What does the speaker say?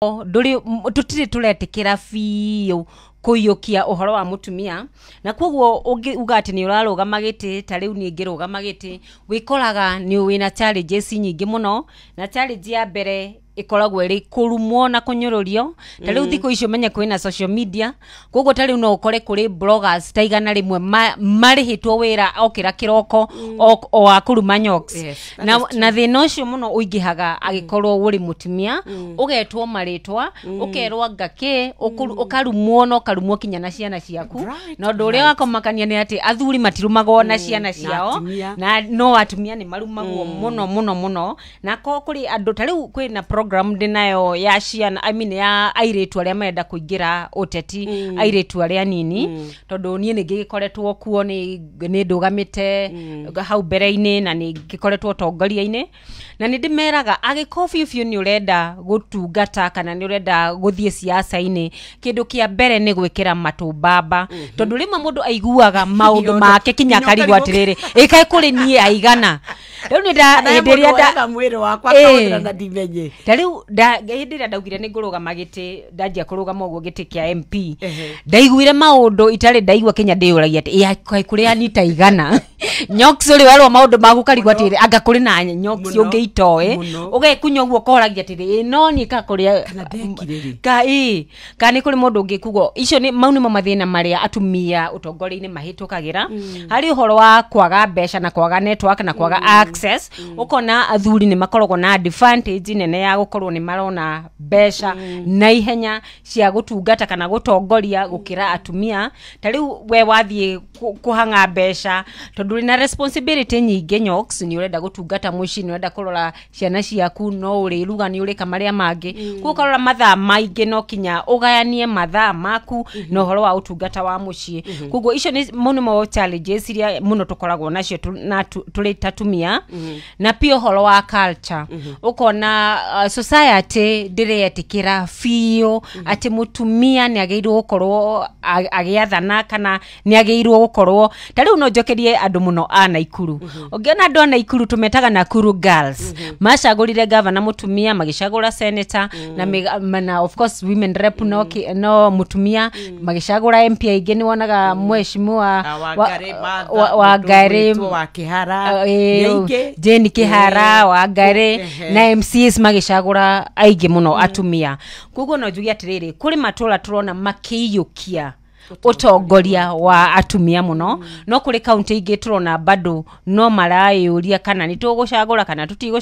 nduri tutire turetikira biu kuyukia uhoro wa mutumia na koguo uga ati ni urarugama giti ta riu ni ngirugama giti wikoraga ni wina challenges nyingi muno na challenge ya mbere ikoragwo iri kurumwo na kunyururio ta riu thiko icio menye kwina social media koguo ta riu no ukore kuri bloggers taigana rimwe marihitwo wira okira kiroko o akuruma nyoks na thina ucio muno uingihaga agikorwo uri mutumia ugetwo maritwa ukerwa ngaki ukarumwo no karumwo kinya na ciana ciaku na ndu uria wakomakania ni ati athuri matirumagwo na ciana ciao na no atumia ni marumagwo muno na ko kuri andu ta riu kwina program dinayo ya ciana ya airetu aria menda kuingira uteti airetu aria nini tondu nie ningikoretwo kuo ni ndugamite hau mbere-ini na ningikoretwo tongoria-ini na ndimeraga agikobiu ni urenda gutungata kana ni urenda guthie siasa-ini kindu kia mbere ni gwikira matumbamba tondu rimwe mundu aiguaga maundu make kinya karigwa atiriri ikai kuri nie aigana riu ni henderia da mwiri wakwa kaundira na dimenye riu henderia ndaugire ni ngurugama giti ndanjia kurugama uguo giti kia MP ndaiguire maundu itari ndaigua kinya ndiuragia ati ikai kuri anita igana nyoks uri werwo maundu magu karigwa atiri anga kuri na nyoks ungiitoe ugekunya uguo koragia atiri no ni ka kuri ka ni kuri mundu ungikugo icio ni mauni mathina maria atumia utongori-ini mahitukagira hari uhoro wa kwaga mbeca na kwaga network na kwaga access ukona athuri ni makoragwo na advantage nene ya gukorwo ni marona mbeca na ihenya cia gutungata kana gutongoria gukira atumia ta riu we wathie kuhanga mbeca tondu na responsibility nyingi nyoks ni urenda gutungata muci ni urenda kurora ciana ciaku no uri ruga ni uri kamaria mangi kukorora mathaa maingi no kinya ugayanie mathaa maku no horo wa utungata wa muci kugo icio ni muno challenges iria muno tukoragwo nacio na tuli tatumia na pia horo wa culture ukona society ndiretikira fio ati mutumia ni ageirwo gukorwo agiathana kana ni ageirwo gukorwo ta riu no njokerie andu muno ana ikuru ungiona andu ana ikuru tumetaga Nakuru girls macagurire governor mutumia magicagura senator na of course women rep no mutumia magicagura MP ingi ni wonaga mheshimiwa wa Ngari wa Kihara Jane Kihara wa Ngari na MCs magicagura aingi muno atumia kugo no njugia atiriri kuri matura turona makiyukia utongoria wa atumia muno no kuri county ingi turona bado no marayuria kana ni tugucagura kana tutigucagura